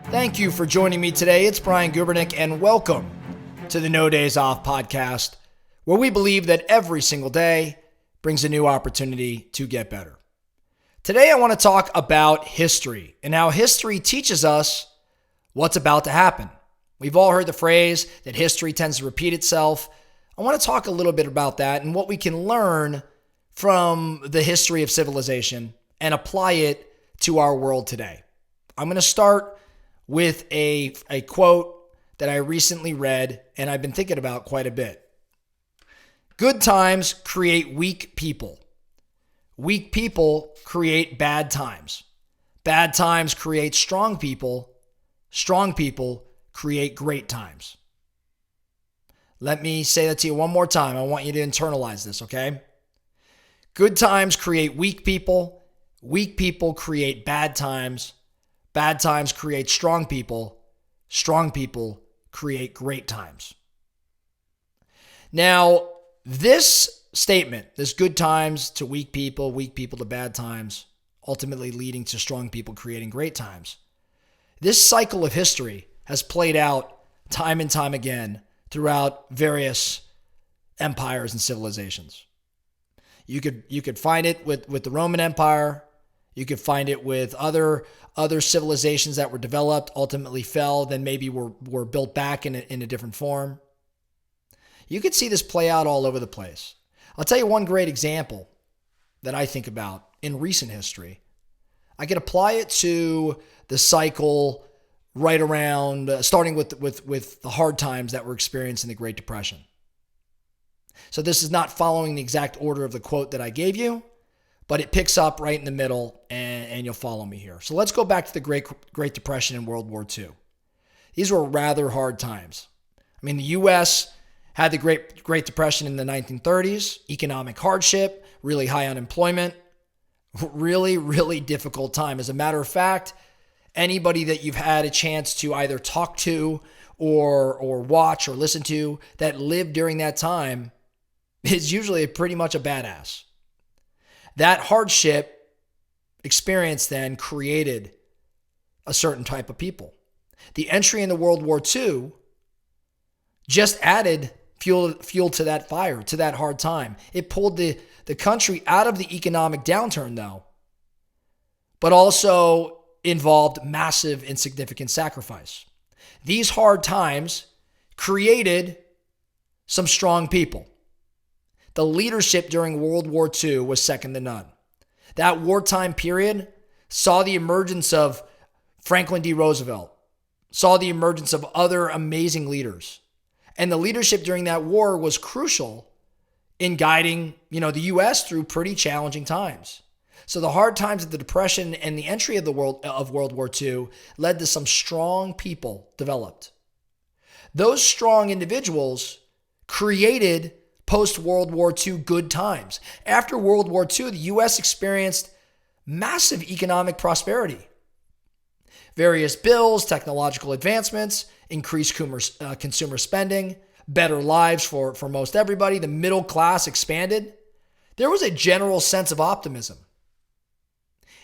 Thank you for joining me today. It's Brian Gubernick, and welcome to the No Days Off podcast, where we believe that every single day brings a new opportunity to get better. Today, I want to talk about history and how history teaches us what's about to happen. We've all heard the phrase that history tends to repeat itself. I want to talk a little bit about that and what we can learn from the history of civilization and apply it to our world today. I'm going to start with a quote that I recently read and I've been thinking about quite a bit. Good times create weak people. Weak people create bad times. Bad times create strong people. Strong people create great times. Let me say that to you one more time. I want you to internalize this, okay? Good times create weak people. Weak people create bad times. Bad times create strong people. Strong people create great times. Now, this statement, this good times to weak people to bad times, ultimately leading to strong people creating great times. This cycle of history has played out time and time again throughout various empires and civilizations. You could find it with the Roman Empire. You could find it with other civilizations that were developed, ultimately fell, then maybe were built back in a different form. You could see this play out all over the place. I'll tell you one great example that I think about in recent history. I could apply it to the cycle right around, starting with the hard times that were experienced in the Great Depression. So this is not following the exact order of the quote that I gave you, but it picks up right in the middle, and you'll follow me here. So let's go back to the Great Depression and World War II. These were rather hard times. I mean, the U.S. had the Great Depression in the 1930s, economic hardship, really high unemployment, really, really difficult time. As a matter of fact, anybody that you've had a chance to either talk to or watch or listen to that lived during that time is usually pretty much a badass. That hardship experience then created a certain type of people. The entry into World War II just added fuel to that fire, to that hard time. It pulled the country out of the economic downturn, though, but also involved massive and significant sacrifice. These hard times created some strong people. The leadership during World War II was second to none. That wartime period saw the emergence of Franklin D. Roosevelt, saw the emergence of other amazing leaders. And the leadership during that war was crucial in guiding, the U.S. through pretty challenging times. So the hard times of the Depression and the entry of World War II led to some strong people developed. Those strong individuals created post-World War II good times. After World War II, the U.S. experienced massive economic prosperity. Various bills, technological advancements, increased consumer spending, better lives for most everybody. The middle class expanded. There was a general sense of optimism.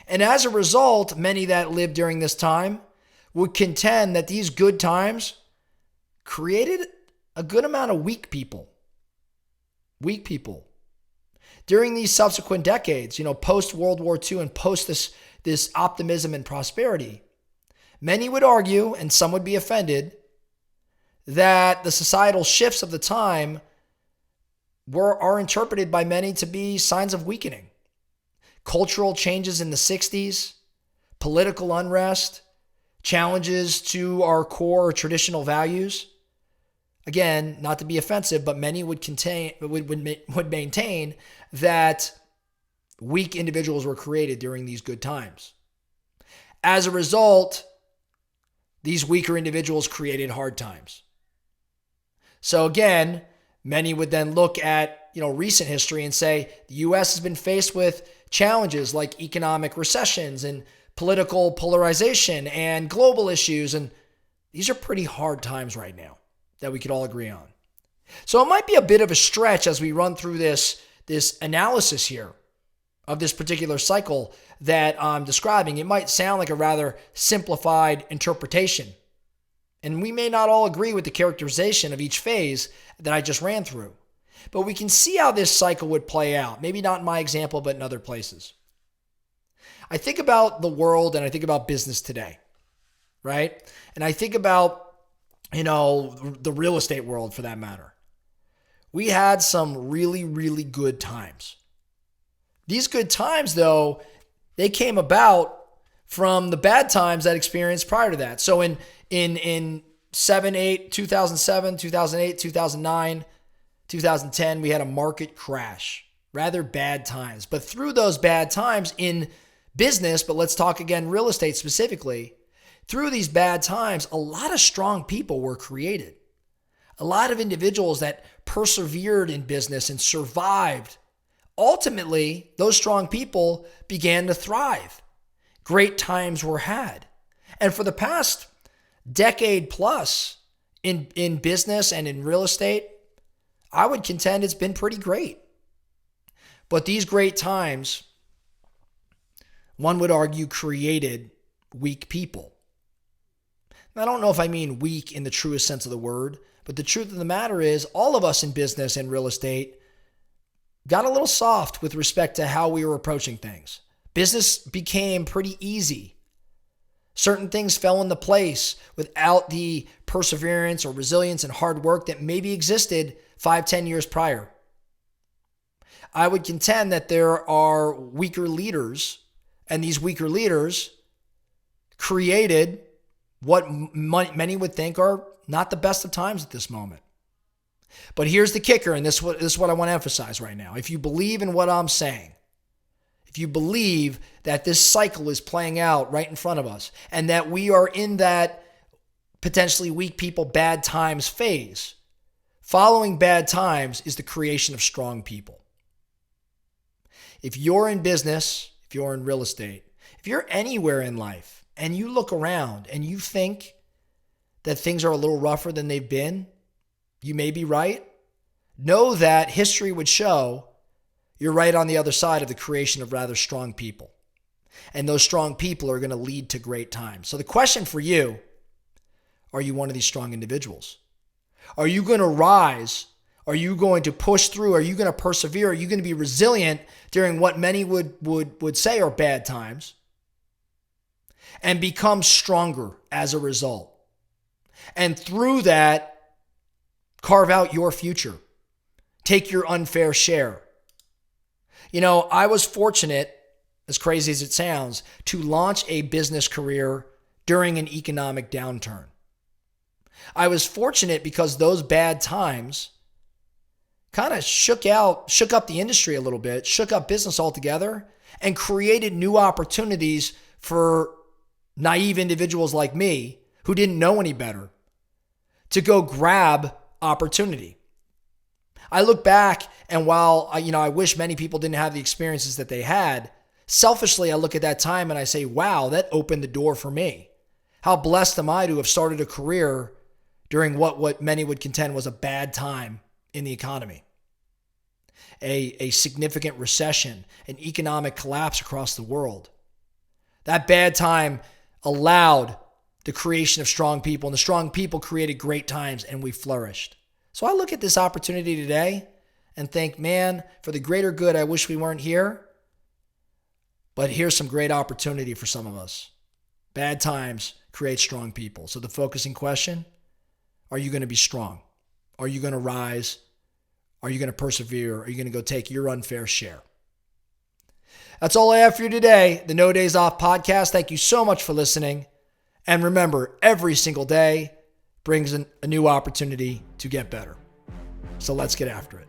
And as a result, many that lived during this time would contend that these good times created a good amount of weak people. Weak people. During these subsequent decades, post World War II and post this optimism and prosperity, many would argue, and some would be offended, that the societal shifts of the time are interpreted by many to be signs of weakening. Cultural changes in the 60s, political unrest, challenges to our core traditional values. Again, not to be offensive, but many would maintain that weak individuals were created during these good times. As a result, these weaker individuals created hard times. So again, many would then look at, recent history and say the U.S. has been faced with challenges like economic recessions and political polarization and global issues. And these are pretty hard times right now that we could all agree on. So it might be a bit of a stretch as we run through this analysis here of this particular cycle that I'm describing, it might sound like a rather simplified interpretation. And we may not all agree with the characterization of each phase that I just ran through. But we can see how this cycle would play out. Maybe not in my example, but in other places. I think about the world and I think about business today, right? And I think about, the real estate world for that matter. We had some really, really good times. These good times, though, they came about from the bad times that experienced prior to that. So in 2007, 2008, 2009, 2010, we had a market crash, rather bad times. But through those bad times in business, but let's talk again real estate specifically, through these bad times, a lot of strong people were created. A lot of individuals that persevered in business and survived. Ultimately, those strong people began to thrive. Great times were had. And for the past decade plus in business and in real estate, I would contend it's been pretty great. But these great times, one would argue, created weak people. I don't know if I mean weak in the truest sense of the word, but the truth of the matter is all of us in business and real estate got a little soft with respect to how we were approaching things. Business became pretty easy. Certain things fell into place without the perseverance or resilience and hard work that maybe existed 5-10 years prior. I would contend that there are weaker leaders, and these weaker leaders created what many would think are not the best of times at this moment. But here's the kicker, and this is what I want to emphasize right now. If you believe in what I'm saying, if you believe that this cycle is playing out right in front of us and that we are in that potentially weak people, bad times phase, following bad times is the creation of strong people. If you're in business, if you're in real estate, if you're anywhere in life and you look around and you think that things are a little rougher than they've been, you may be right. Know that history would show you're right on the other side of the creation of rather strong people. And those strong people are going to lead to great times. So the question for you, are you one of these strong individuals? Are you going to rise? Are you going to push through? Are you going to persevere? Are you going to be resilient during what many would say are bad times and become stronger as a result? And through that, carve out your future. Take your unfair share. I was fortunate, as crazy as it sounds, to launch a business career during an economic downturn. I was fortunate because those bad times kind of shook up the industry a little bit, shook up business altogether, and created new opportunities for naive individuals like me who didn't know any better to go grab opportunity. I look back, and while I wish many people didn't have the experiences that they had, selfishly I look at that time and I say, wow, that opened the door for me. How blessed am I to have started a career during what many would contend was a bad time in the economy. A significant recession, an economic collapse across the world. That bad time allowed the creation of strong people, and the strong people created great times, and we flourished. So I look at this opportunity today and think, man, for the greater good, I wish we weren't here. But here's some great opportunity for some of us. Bad times create strong people. So the focusing question, are you going to be strong? Are you going to rise? Are you going to persevere? Are you going to go take your unfair share? That's all I have for you today. The No Days Off podcast. Thank you so much for listening. And remember, every single day brings a new opportunity to get better. So let's get after it.